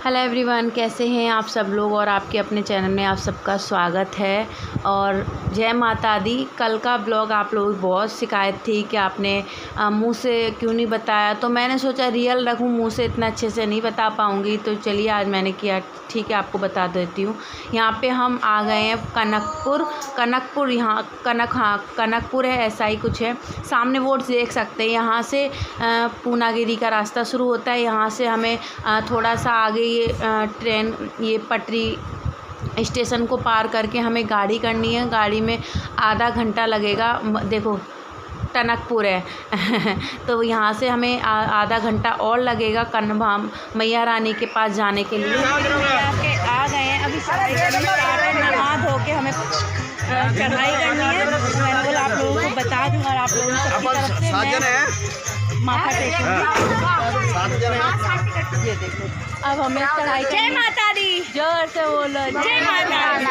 Hello everyone, कैसे हैं आप सब लोग। और आपके अपने चैनल में आप सबका स्वागत है और जय माता दी। कल का ब्लॉग आप लोगों की बहुत शिकायत थी कि आपने मुंह से क्यों नहीं बताया, तो मैंने सोचा रियल रखूं, मुंह से इतना अच्छे से नहीं बता पाऊंगी, तो चलिए आज मैंने किया ठीक है, आपको बता देती हूँ। यहाँ पे हम आ गए हैं कनकपुर यहाँ कनकपुर है, ऐसा ही कुछ है। सामने वो देख सकते हैं, यहाँ से पूनागिरी का रास्ता शुरू होता है। यहाँ से हमें थोड़ा सा आगे ये ट्रेन ये पटरी स्टेशन को पार करके हमें गाड़ी करनी है। गाड़ी में आधा घंटा लगेगा। देखो टनकपुर है तो यहाँ से हमें आधा घंटा और लगेगा मैया रानी के पास जाने के लिए। आ गए हैं अभी नहा धो के हमें चढ़ाई करनी है। मैंने बोला आप लोगों को बता दूँ और आप लोगों को माथा टेकूंगी। ये देखो अब हमें चढ़ाई। जय माता दी, जोर से बोलो जय माता दी।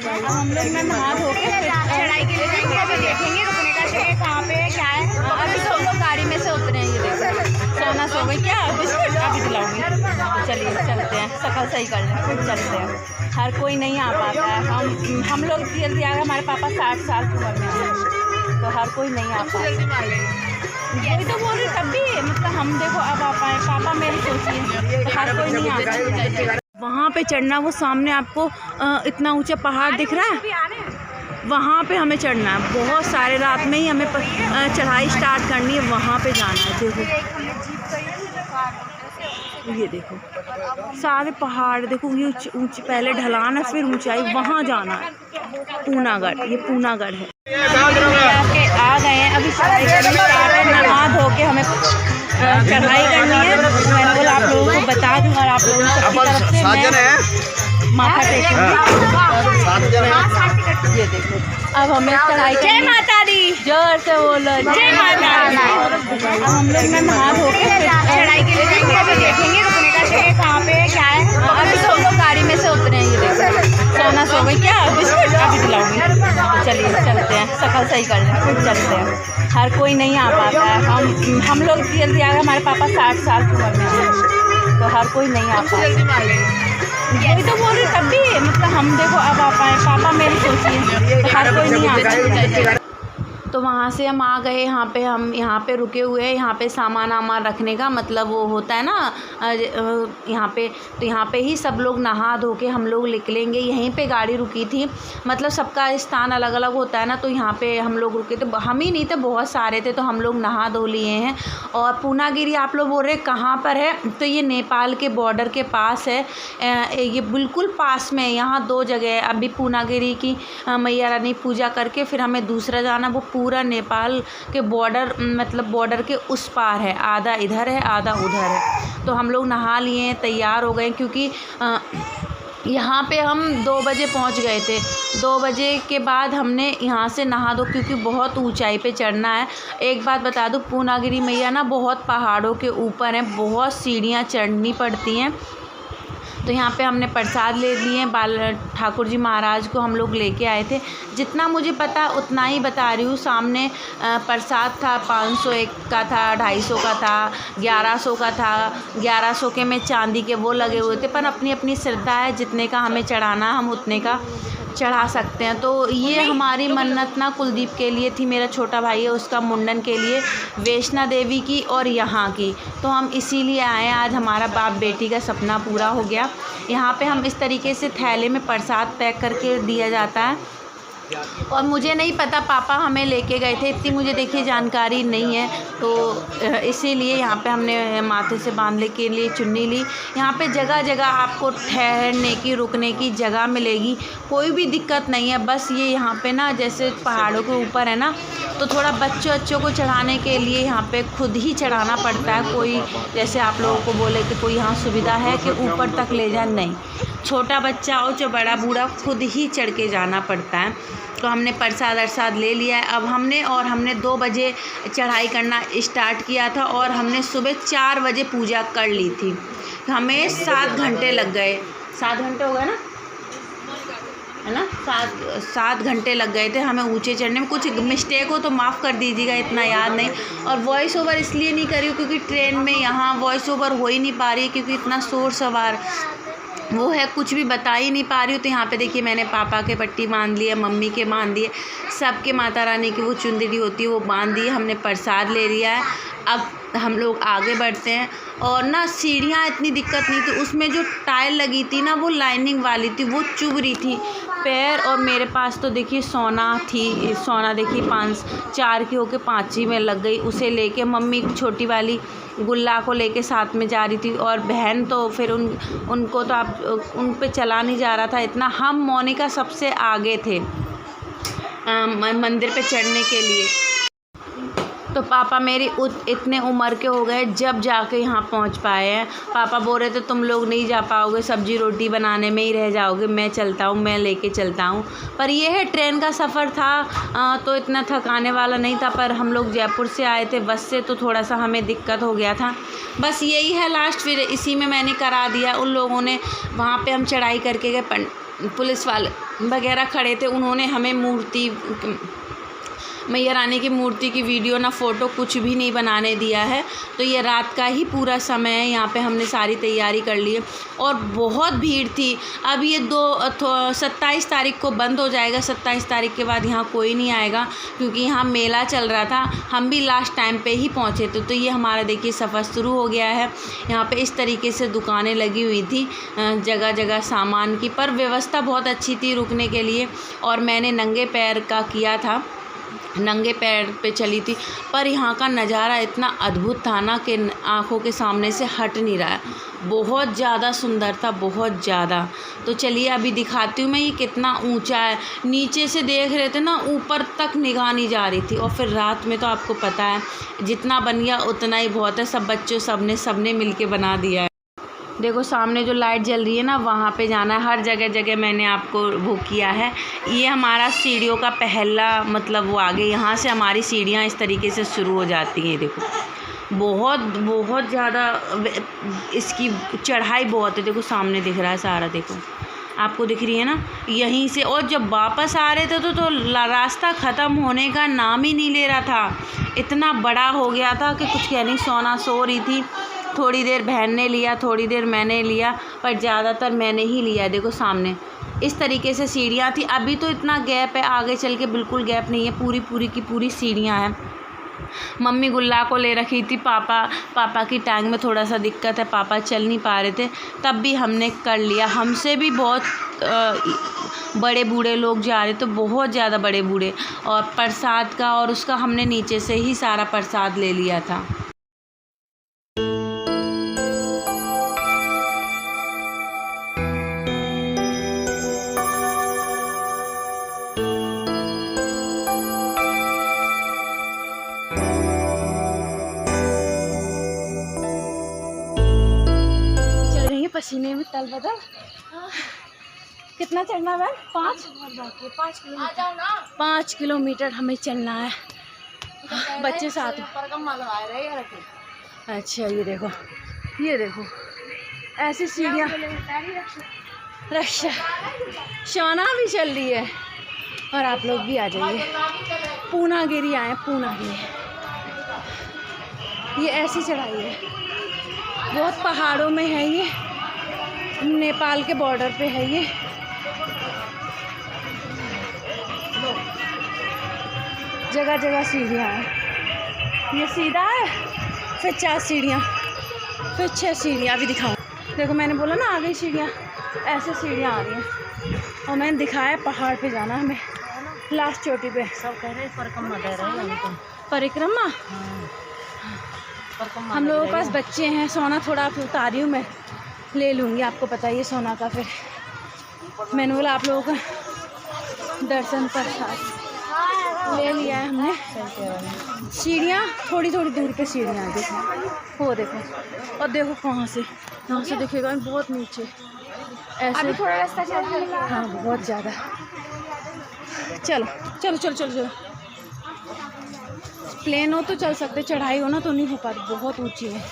अब हम लोग नहा धो के चढ़ाई के लिए जाएंगे। अभी देखेंगे रुकने का जगह कहाँ पे है, क्या है। अभी सब लोग गाड़ी में से उतरे हैं। ये देखो सोना सो गई क्या, बिस्कुट अभी दिलाऊंगी। तो चलिए चलते हैं, शकल सही कर लें फिर चलते हैं। हर कोई नहीं आ पाता है। हम लोग जल्दी आ गए। हमारे पापा 60 साल की उम्र में हैं, तो हर कोई नहीं आ पाता। यही तो बोल रही तब भी, मतलब हम देखो अब आ पाए। पापा मेरी सोचिए, तो हर कोई नहीं आता। वहाँ पे चढ़ना, वो सामने आपको इतना ऊंचा पहाड़ दिख रहा है, वहाँ पे हमें चढ़ना है। बहुत सारे रात में ही हमें चढ़ाई स्टार्ट करनी है, वहाँ पे जाना है। ये देखो सारे पहाड़, देखो ये ऊंची पहले ढलान है फिर ऊंचाई, वहाँ जाना है। पूनागढ़, ये पूनागढ़ है। आ गए हैं अभी नहा धो के हमें चढ़ाई करनी है। मैंने बोला आप लोगों को बता दूँ और आप लोगों को माथा टेकूंगी। ये देखो अब हमें चढ़ाई। जय माता दी, जोर से बोलो जय माता दी। अब हम लोग नहा धो के चढ़ाई के लिए जाएंगे। अभी देखेंगे रुकने का जगह कहाँ पे है, क्या है। अभी सब लोग गाड़ी में से उतरे हैं। ये देखो सोना सो गई क्या, बिस्कुट अभी दिलाऊंगी। तो चलिए चलते हैं, शकल सही कर लें फिर चलते हैं। हर कोई नहीं आ पाता है। हम लोग जल्दी आ गए। हमारे पापा 60 साल की उम्र में हैं, तो हर कोई नहीं आ पाता। यही तो बोल रही तब भी, मतलब हम देखो अब आ पाए। पापा मेरी सोचिए, तो हर कोई नहीं आता। तो वहाँ से हम आ गए। हम यहाँ पे रुके हुए हैं। यहाँ पे सामान रखने का मतलब वो होता है ना, यहाँ पे, तो यहाँ पे ही सब लोग नहा धो के हम लोग निकलेंगे। यहीं पे गाड़ी रुकी थी, मतलब सबका स्थान अलग अलग होता है ना, तो यहाँ पे हम लोग रुके थे। हम ही नहीं थे, बहुत सारे थे, तो हम लोग नहा धो लिए हैं। और पूनागिरी आप लोग बोल रहे कहाँ पर है, तो ये नेपाल के बॉर्डर के पास है। ये बिल्कुल पास में। यहाँ 2 जगह है। अभी पूनागिरी की मैया रानी पूजा करके फिर हमें दूसरा जाना, वो पूरा नेपाल के बॉर्डर, मतलब बॉर्डर के उस पार है। आधा इधर है आधा उधर है। तो हम लोग नहा लिए हैं, तैयार हो गए, क्योंकि यहाँ पे हम 2 बजे पहुँच गए थे। 2 बजे के बाद हमने यहाँ से नहा दो, क्योंकि बहुत ऊंचाई पे चढ़ना है। एक बात बता दूँ, पूनागिरी मैया ना बहुत पहाड़ों के ऊपर है, बहुत सीढ़ियाँ चढ़नी पड़ती हैं। तो यहाँ पे हमने प्रसाद ले लिए। ठाकुर जी महाराज को हम लोग लेके आए थे। जितना मुझे पता उतना ही बता रही हूँ। सामने प्रसाद था, 501 का था, 250 का था, 1100 का था। 1100 के में चांदी के वो लगे हुए थे, पर अपनी अपनी श्रद्धा है, जितने का हमें चढ़ाना हम उतने का चढ़ा सकते हैं। तो ये हमारी मन्नत ना कुलदीप के लिए थी, मेरा छोटा भाई है, उसका मुंडन के लिए, वैष्णो देवी की और यहाँ की। तो हम इसीलिए आए। आज हमारा बाप बेटी का सपना पूरा हो गया। यहाँ पे हम इस तरीके से थैले में प्रसाद पैक करके दिया जाता है। और मुझे नहीं पता, पापा हमें लेके गए थे, इतनी मुझे देखिए जानकारी नहीं है, तो इसीलिए यहाँ पे हमने माथे से बांधने के लिए चुन्नी ली। यहाँ पे जगह जगह आपको ठहरने की, रुकने की जगह मिलेगी, कोई भी दिक्कत नहीं है। बस ये यहाँ पे ना, जैसे पहाड़ों के ऊपर है ना, तो थोड़ा बच्चों को चढ़ाने के लिए यहाँ पे खुद ही चढ़ाना पड़ता है। कोई जैसे आप लोगों को बोले कि कोई यहाँ सुविधा है कि ऊपर तक ले जाए, नहीं। छोटा बच्चा हो चाहे बड़ा बूढ़ा, खुद ही चढ़ के जाना पड़ता है। तो हमने प्रसाद ले लिया है। अब हमने 2 बजे चढ़ाई करना स्टार्ट किया था, और हमने सुबह 4 बजे पूजा कर ली थी। हमें 7 घंटे लग गए। 7 घंटे हो गए ना। है ना। 7 घंटे लग गए थे हमें ऊंचे चढ़ने में। कुछ मिस्टेक हो तो माफ़ कर दीजिएगा, इतना याद नहीं। और वॉइस ओवर इसलिए नहीं करी हूँ क्योंकि ट्रेन में यहाँ वॉइस ओवर हो ही नहीं पा रही, क्योंकि इतना शोर सवार वो है, कुछ भी बता ही नहीं पा रही हूँ। तो यहाँ पे देखिए मैंने पापा के पट्टी बांध ली है, मम्मी के बांध दिए, सबके माता रानी की वो चुंदड़ी होती है वो बांध दी है। हमने प्रसाद ले लिया है। अब हम लोग आगे बढ़ते हैं। और ना सीढ़ियाँ इतनी दिक्कत नहीं थी, उसमें जो टाइल लगी थी ना वो लाइनिंग वाली थी, वो चुभ रही थी पैर। और मेरे पास तो देखिए सोना थी, सोना देखिए 4 की होके 5 में लग गई। उसे लेके मम्मी छोटी वाली गुल्ला को लेके साथ में जा रही थी, और बहन तो फिर उनको तो आप उन पे चला नहीं जा रहा था इतना। हम मोनिका सबसे आगे थे मंदिर पे चढ़ने के लिए। तो पापा मेरी इतने उम्र के हो गए जब जाके यहाँ पहुँच पाए हैं। पापा बोल रहे थे तुम लोग नहीं जा पाओगे, सब्जी रोटी बनाने में ही रह जाओगे, मैं चलता हूँ, मैं लेके चलता हूँ। पर ये है ट्रेन का सफ़र था तो इतना थकाने वाला नहीं था। पर हम लोग जयपुर से आए थे बस से, तो थोड़ा सा हमें दिक्कत हो गया था। बस यही है लास्ट, फिर इसी में मैंने करा दिया। उन लोगों ने वहाँ पर हम चढ़ाई करके गए, पुलिस वाले वगैरह खड़े थे, उन्होंने हमें मूर्ति मैया रानी की मूर्ति की वीडियो ना फ़ोटो कुछ भी नहीं बनाने दिया है। तो ये रात का ही पूरा समय है, यहाँ पे हमने सारी तैयारी कर ली है। और बहुत भीड़ थी। अब ये 27 तारीख को बंद हो जाएगा। 27 तारीख के बाद यहाँ कोई नहीं आएगा, क्योंकि यहाँ मेला चल रहा था। हम भी लास्ट टाइम पे ही पहुँचे थे। तो ये हमारा देखिए सफ़र शुरू हो गया है। यहाँ पे इस तरीके से दुकानें लगी हुई थी जगह जगह सामान की, पर व्यवस्था बहुत अच्छी थी रुकने के लिए। और मैंने नंगे पैर का किया था, नंगे पैर पे चली थी। पर यहाँ का नज़ारा इतना अद्भुत था ना कि आँखों के सामने से हट नहीं रहा है। बहुत ज़्यादा सुंदर था, बहुत ज़्यादा। तो चलिए अभी दिखाती हूँ मैं ये कितना ऊंचा है। नीचे से देख रहे थे ना, ऊपर तक निगाह नहीं जा रही थी। और फिर रात में तो आपको पता है जितना बन गया उतना ही बहुत है। सब बच्चों सबने मिल के बना दिया है। देखो सामने जो लाइट जल रही है ना, वहाँ पे जाना है। हर जगह जगह मैंने आपको वो किया है। ये हमारा सीढ़ियों का पहला मतलब वो आगे, यहाँ से हमारी सीढ़ियाँ इस तरीके से शुरू हो जाती हैं। देखो बहुत ज़्यादा इसकी चढ़ाई बहुत है। देखो सामने दिख रहा है सारा, देखो आपको दिख रही है ना यहीं से। और जब वापस आ रहे थे तो रास्ता ख़त्म होने का नाम ही नहीं ले रहा था। इतना बड़ा हो गया था कि कुछ कह नहीं। सोना सो रही थी, थोड़ी देर बहन ने लिया, थोड़ी देर मैंने लिया, पर ज़्यादातर मैंने ही लिया। देखो सामने इस तरीके से सीढ़ियाँ थी। अभी तो इतना गैप है, आगे चल के बिल्कुल गैप नहीं है, पूरी की पूरी सीढ़ियाँ हैं। मम्मी गुल्ला को ले रखी थी। पापा की टांग में थोड़ा सा दिक्कत है, पापा चल नहीं पा रहे थे, तब भी हमने कर लिया। हमसे भी बहुत बड़े बूढ़े लोग जा रहे थे, बहुत ज़्यादा बड़े बूढ़े। और प्रसाद का और उसका हमने नीचे से ही सारा प्रसाद ले लिया था। पसीने में तल बदल। कितना चढ़ना है? 5 किलोमीटर हमें चलना है। बच्चे साथ। अच्छा ये देखो ऐसी सीढ़ियाँ। रक्षा शाना भी चल रही है, और आप लोग भी आ जाइए। पूनागिरी आए, पूनागिरी। ये ऐसी चढ़ाई है, बहुत पहाड़ों में है। ये नेपाल के बॉर्डर पे है। ये जगह जगह सीढ़ियाँ हैं। ये सीधा है, फिर 4 सीढ़ियाँ, फिर 6 सीढ़ियाँ भी दिखाऊँ। देखो मैंने बोला ना आगे सीढ़ियाँ, ऐसे सीढ़ियाँ आ रही हैं। और मैंने दिखाया पहाड़ पे जाना हमें, लास्ट चोटी पे। सब कह रहे परिक्रमा दे रहे हैं। परिक्रमा हम लोगों के पास बच्चे हैं। सोना थोड़ा उतारी हूँ, मैं ले लूँगी, आपको पता ही है सोना का। फिर मैंने बोला आप लोगों का दर्शन प्रसाद ले लिया है हमने। सीढ़ियाँ थोड़ी दूर पे सीढ़ियाँ देखो, वो देखो। और देखो कहाँ से, यहाँ से देखिएगा बहुत नीचे ऐसे थोड़ा रास्ता चल रहा है। हाँ बहुत ज़्यादा। चलो प्लेन हो तो चल सकते, चढ़ाई हो ना तो नहीं हो पाती, बहुत ऊंची है।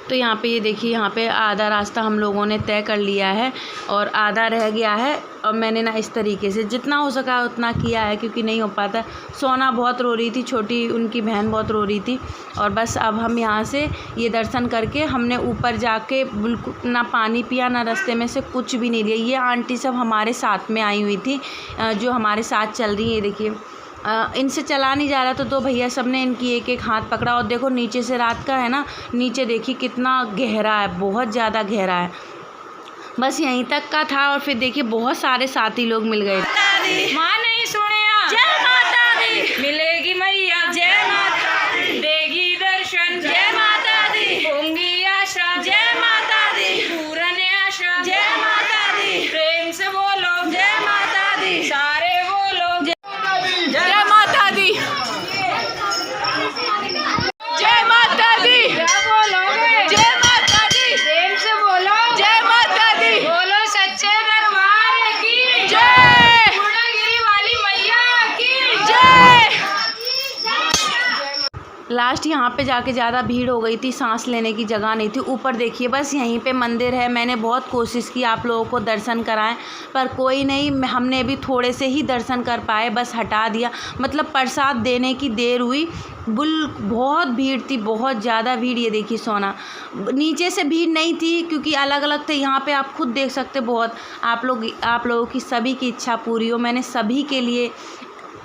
तो यहाँ पे ये देखिए, यहाँ पे आधा रास्ता हम लोगों ने तय कर लिया है और आधा रह गया है। और मैंने ना इस तरीके से जितना हो सका उतना किया है, क्योंकि नहीं हो पाता। सोना बहुत रो रही थी, छोटी उनकी बहन बहुत रो रही थी। और बस अब हम यहाँ से ये दर्शन करके हमने ऊपर जाके बिल्कुल ना पानी पिया, ना रास्ते में से कुछ भी नहीं लिया। ये आंटी सब हमारे साथ में आई हुई थी, जो हमारे साथ चल रही है। देखिए इनसे चला नहीं जा रहा, तो दो भैया सब ने इनकी एक एक हाथ पकड़ा। और देखो नीचे से रात का है ना, नीचे देखिए कितना गहरा है, बहुत ज़्यादा गहरा है। बस यहीं तक का था और फिर देखिए बहुत सारे साथी लोग मिल गए। माँ नहीं सुने जय माता दी, मिलेगी मैया, जय माता दी, देगी दर्शन, जय माता दी, होंगी आशा, जय माता दी, पूरन आशा, जय माता दी, प्रेम से बोलो, जय माता दी, सारे बोलो, जय माता दी, जय माता दी, क्या बोलोगे? जय माता दी, प्रेम से बोलो, जय माता दी, बोलो सच्चे दरबार की जय, पूर्णगिरी वाली मैया की जय। लास्ट यहाँ पे जाके ज़्यादा भीड़ हो गई थी, सांस लेने की जगह नहीं थी। ऊपर देखिए बस यहीं पे मंदिर है। मैंने बहुत कोशिश की आप लोगों को दर्शन कराएं, पर कोई नहीं, हमने भी थोड़े से ही दर्शन कर पाए, बस हटा दिया। मतलब प्रसाद देने की देर हुई, बहुत भीड़ थी, बहुत ज़्यादा भीड़। ये देखिए सोना, नीचे से भीड़ नहीं थी क्योंकि अलग अलग थे। यहाँ पे आप खुद देख सकते, बहुत आप लोगों की सभी की इच्छा पूरी हो। मैंने सभी के लिए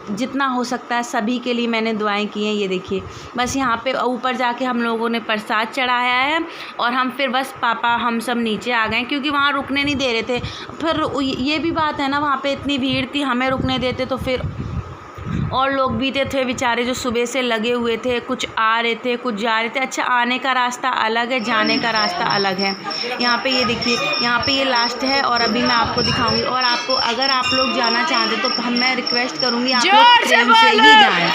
जितना हो सकता है सभी के लिए मैंने दुआएं की हैं। ये देखिए बस यहाँ पे ऊपर जाके हम लोगों ने प्रसाद चढ़ाया है और हम फिर बस पापा हम सब नीचे आ गए, क्योंकि वहाँ रुकने नहीं दे रहे थे। फिर ये भी बात है ना, वहाँ पे इतनी भीड़ थी, हमें रुकने देते तो फिर और लोग भी थे बेचारे जो सुबह से लगे हुए थे, कुछ आ रहे थे कुछ जा रहे थे। अच्छा, आने का रास्ता अलग है, जाने का रास्ता अलग है। यहाँ पे ये देखिए, यहाँ पे ये लास्ट है और अभी मैं आपको दिखाऊंगी। और आपको अगर आप लोग जाना चाहते तो मैं रिक्वेस्ट करूँगी आप लोग ट्रेन से ही जाएँ।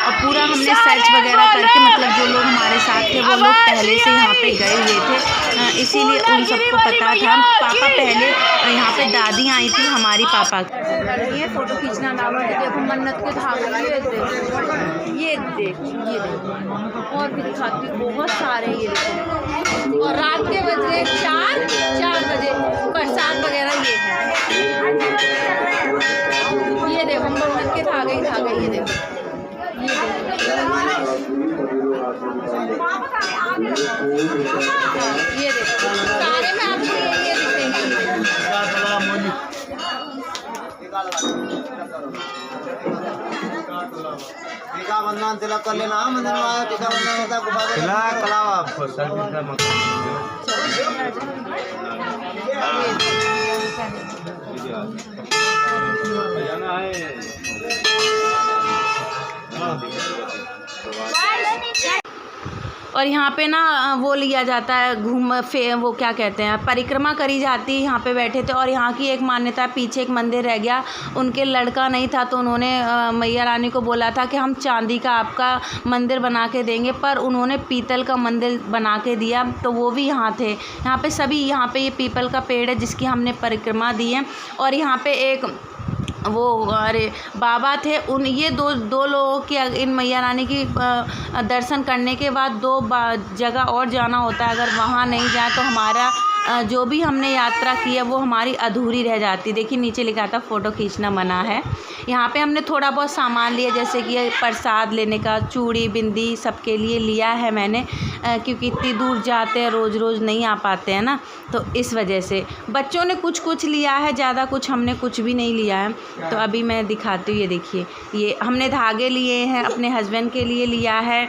और पूरा हमने सर्च वगैरह करके, मतलब जो लोग हमारे साथ थे वो लोग पहले से यहाँ पे गए हुए थे, इसीलिए उन सबको पता था। पापा पहले यहाँ पे दादी आई थी हमारी पापा। ये फ़ोटो खींचना नाम है। देखो मन्नत के धागे, ये देखो और भी दिखाती हूँ, बहुत सारे ये देखो। और रात के बज रहे 4 बजे प्रसाद वगैरह ये है। ये देखो मन्नत के धागे ही धागे, ये देखो ये देखो सारे में आपको ये दिखेंगे। टीका बंधन तिलक कर लेना, मंदिर में आया टीका बंधन होता है, गुफा में कलावा आपको जाना है। और यहाँ पे ना वो लिया जाता है वो क्या कहते हैं, परिक्रमा करी जाती है। यहाँ पे बैठे थे और यहाँ की एक मान्यता, पीछे एक मंदिर रह गया, उनके लड़का नहीं था तो उन्होंने मैया रानी को बोला था कि हम चांदी का आपका मंदिर बना के देंगे, पर उन्होंने पीतल का मंदिर बना के दिया। तो वो भी यहाँ थे। यहाँ पे सभी, यहाँ पे ये पीपल का पेड़ है जिसकी हमने परिक्रमा दी है। और यहाँ पे एक वो अरे बाबा थे, ये दो लोगों की इन मैया रानी की दर्शन करने के बाद 2 जगह और जाना होता है। अगर वहाँ नहीं जाए तो हमारा जो भी हमने यात्रा की है वो हमारी अधूरी रह जाती। देखिए नीचे लिखा था फ़ोटो खींचना मना है। यहाँ पे हमने थोड़ा बहुत सामान लिया, जैसे कि प्रसाद लेने का, चूड़ी बिंदी सबके लिए लिया है मैंने, क्योंकि इतनी दूर जाते हैं, रोज़ रोज़ नहीं आ पाते हैं ना, तो इस वजह से बच्चों ने कुछ लिया है, ज़्यादा कुछ हमने कुछ भी नहीं लिया है। तो अभी मैं दिखाती हूँ। ये देखिए, ये हमने धागे लिए हैं, अपने हस्बैंड के लिए लिया है।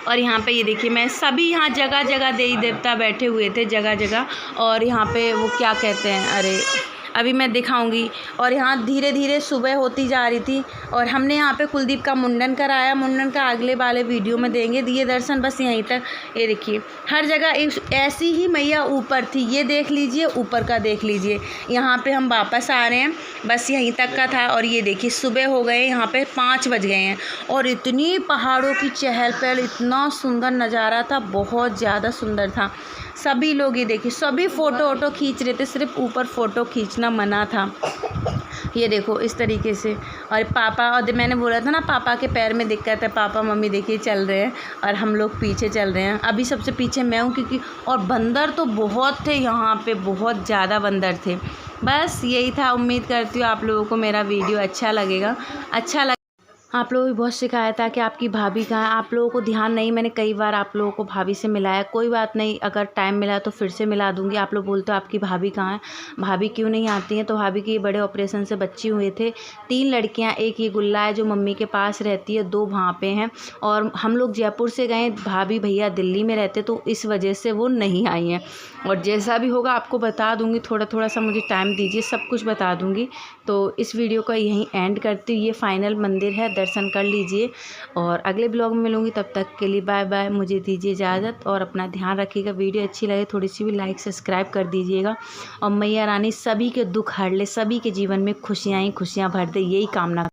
और यहाँ पे ये देखिए, मैं सभी यहाँ जगह जगह देवी देवता बैठे हुए थे जगह जगह। और यहाँ पे वो क्या कहते हैं, अरे अभी मैं दिखाऊंगी। और यहाँ धीरे धीरे सुबह होती जा रही थी और हमने यहाँ पे कुलदीप का मुंडन कराया। मुंडन का अगले वाले वीडियो में देंगे। दिए दर्शन बस यहीं तक। ये देखिए हर जगह ऐसी ही मैया ऊपर थी, ये देख लीजिए, ऊपर का देख लीजिए। यहाँ पे हम वापस आ रहे हैं, बस यहीं तक का था। और ये देखिए सुबह हो गए, यहाँ पे 5 बज गए हैं और इतनी पहाड़ों की चहल पहल, इतना सुंदर नज़ारा था, बहुत ज़्यादा सुंदर था। सभी लोग ये देखिए, सभी फ़ोटो खींच रहे थे, सिर्फ ऊपर फ़ोटो खींचना मना था। ये देखो इस तरीके से। और पापा, और मैंने बोला था ना पापा के पैर में दिक्कत है, पापा मम्मी देखिए चल रहे हैं और हम लोग पीछे चल रहे हैं। अभी सबसे पीछे मैं हूँ क्योंकि, और बंदर तो बहुत थे यहाँ पे, बहुत ज़्यादा बंदर थे। बस यही था। उम्मीद करती हूँ आप लोगों को मेरा वीडियो अच्छा लगेगा। आप लोगों की बहुत शिकायत है कि आपकी भाभी कहाँ है। आप लोगों को ध्यान नहीं, मैंने कई बार आप लोगों को भाभी से मिलाया। कोई बात नहीं, अगर टाइम मिला तो फिर से मिला दूंगी। आप लोग बोलते हो आपकी भाभी कहाँ है, भाभी क्यों नहीं आती हैं। तो भाभी के बड़े ऑपरेशन से बच्चे हुए थे, 3 लड़कियां, एक ये गुल्ला है जो मम्मी के पास रहती है, 2 वहाँ पे हैं। और हम लोग जयपुर से गए, भाभी भैया दिल्ली में रहते, तो इस वजह से वो नहीं आई हैं। और जैसा भी होगा आपको बता दूँगी, थोड़ा थोड़ा सा मुझे टाइम दीजिए, सब कुछ बता दूँगी। तो इस वीडियो का यहीं एंड करती हूँ। ये फाइनल मंदिर है, दर्शन कर लीजिए और अगले ब्लॉग में मिलूँगी। तब तक के लिए बाय बाय, मुझे दीजिए इजाज़त और अपना ध्यान रखिएगा। वीडियो अच्छी लगे थोड़ी सी भी लाइक सब्सक्राइब कर दीजिएगा। और मैया रानी सभी के दुख हर ले, सभी के जीवन में खुशियाँ ही खुशियाँ भर दे, यही कामना।